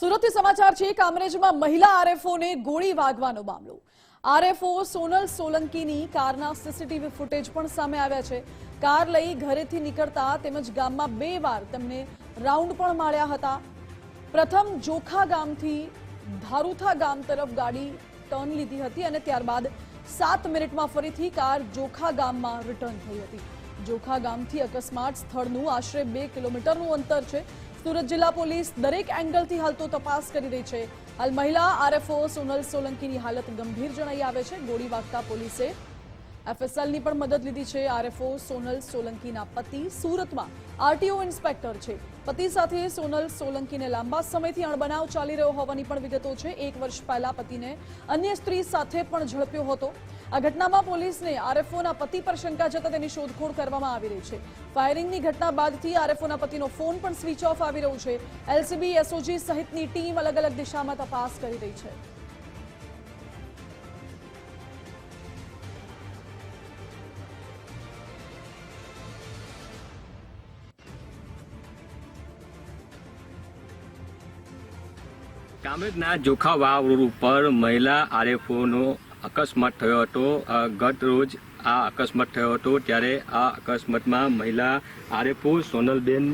સુરતથી સમાચાર છે। કામરેજમાં મહિલા આરએફઓને ગોળી વાગવાનો મામલો। આરએફઓ સોનલ સોલંકીની કારના સીસીટીવી ફૂટેજ પણ સામે આવ્યા છે। કાર લઈ ઘરેથી નીકળતા તેમજ ગામમાં 2 વાર તેમને રાઉન્ડ પણ માર્યા હતા। પ્રથમ જોખા ગામથી ધારુથા ગામ તરફ ગાડી ટર્ન લીધી હતી અને ત્યારબાદ 7 મિનિટમાં ફરીથી કાર જોખા ગામમાં રિટર્ન થઈ હતી। જોખા ગામથી અકસ્માત સ્થળનું આશરે 2 કિલોમીટરનું અંતર છે। સુરત જિલ્લા પોલીસ દરેક એંગલથી હાલ તો તપાસ કરી રહી છે। હાલ મહિલા આરએફઓ સોનલ સોલંકીની હાલત ગંભીર જણાઈ આવે છે। ગોળી વાગતા પોલીસે એફએસએલની પણ મદદ લીધી છે। આરએફઓ સોનલ સોલંકીના પતિ સુરતમાં આરટીઓ ઇન્સ્પેક્ટર છે। પતિ સાથે સોનલ સોલંકીને લાંબા સમયથી અણબનાવ ચાલી રહ્યો હોવાની પણ વિગતો છે। 1 વર્ષ પહેલા પતિને અન્ય સ્ત્રી સાથે પણ ઝડપ્યો હતો। આ ઘટનામાં પોલીસને આરએફઓના પતિ પર શંકા જતા તેની શોધખોળ કરવામાં આવી રહી છે। ફાયરિંગની ઘટના બાદથી આરએફઓના પતિનો ફોન પણ સ્વિચ ઓફ આવી રહ્યો છે। એલસીબી એસઓજી સહિતની ટીમ અલગ અલગ દિશામાં તપાસ કરી રહી છે। કામરેજના જોખા વાવ રોડ ઉપર મહિલા આરએફઓનો અકસ્માત થયો હતો। ગત રોજ આ અકસ્માત થયો હતો ત્યારે આ અકસ્માતમાં મહિલા આરએફઓ સોનલબેન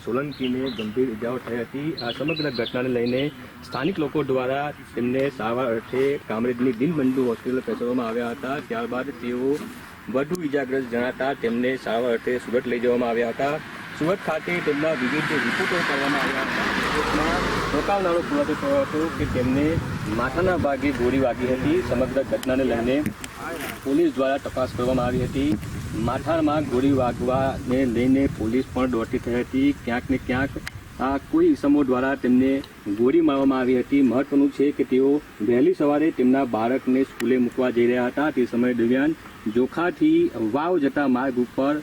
સોલંકીને ગંભીર ઇજાઓ થઈ હતી। આ સમગ્ર ઘટનાને લઈને સ્થાનિક લોકો દ્વારા તેમને સારવાર અર્થે કામરેજની દિનબંધુ હોસ્પિટલ ખસેડવામાં આવ્યા હતા। ત્યારબાદ તેઓ વધુ ઇજાગ્રસ્ત જણાતા તેમને સારવાર અર્થે સુરત લઈ જવામાં આવ્યા હતા। સુરત ખાતે તેમના વિવિધ રિપોર્ટો કરવામાં આવ્યા હતા। રિપોર્ટમાં ચોંકાવનારો ખુલાસો થયો હતો કે તેમને માથાના ભાગે ગોળી વાગી હતી। સમગ્ર ઘટનાને લઈને પોલીસ દ્વારા તપાસ કરવામાં આવી હતી। માથામાં ગોળી વાગવાને લઈને પોલીસ પણ દોડતી થઈ હતી। ક્યાંક ને ક્યાંક કોઈ ઇસમો દ્વારા તેમને ગોળી મારવામાં આવી હતી। મહત્વનું છે કે તેઓ વહેલી સવારે તેમના બાળકને સ્કૂલે મૂકવા જઈ રહ્યા હતા। તે સમય દરમિયાન જોખાથી વાવ જતા માર્ગ ઉપર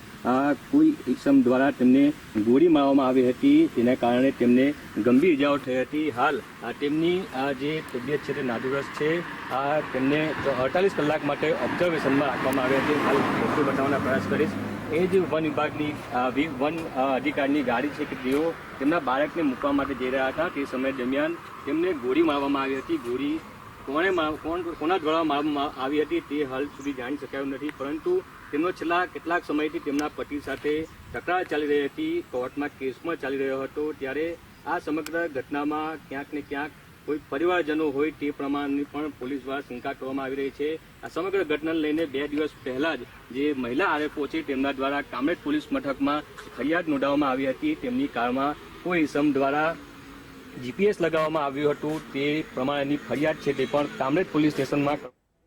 કોઈ ઇસમ દ્વારા તેમને ગોળી મારવામાં આવી હતી। તેના કારણે તેમને ગંભીર ઇજાઓ થઈ હતી। હાલ તેમની જે તબિયત છે તે નાદુરસ્ત છે। તેમને 48 કલાક માટે ઓબ્ઝર્વેશનમાં રાખવામાં આવી હતી। હાલ ડૉક્ટર બતાવવાનો પ્રયાસ કરીશ। એ જ વન વિભાગની વન અધિકારીની ગાડી છે કે તેઓ તેમના બાળકને મૂકવા માટે જઈ રહ્યા હતા। તે સમય દરમિયાન તેમને ગોળી મારવામાં આવી હતી। ગોળી કોના દ્વારા મારવામાં આવી હતી તે હાલ સુધી જાણી શકાયું નથી, પરંતુ તેમનો છેલ્લા કેટલાક સમયથી તેમના પતિ સાથે તકરાર ચાલી રહી હતી। કોર્ટમાં કેસ પણ ચાલી રહ્યો હતો। ત્યારે આ સમગ્ર ઘટનામાં ક્યાંક ને ક્યાંક કોઈ પરિવારજનો હોય તે પ્રમાણની પણ પોલીસ દ્વારા શંકા કરવામાં આવી રહી છે। આ સમગ્ર ઘટનાને લઈને 2 દિવસ પહેલા જ જે મહિલા આરએફઓ છે તેમના દ્વારા કામરેજ પોલીસ મથકમાં ફરિયાદ નોંધાવવામાં આવી હતી। તેમની કારમાં કોઈ ઇસમ દ્વારા જીપીએસ લગાવવામાં આવ્યું હતું, તે પ્રમાણેની ફરિયાદ છે તે પણ કામરેજ પોલીસ સ્ટેશનમાં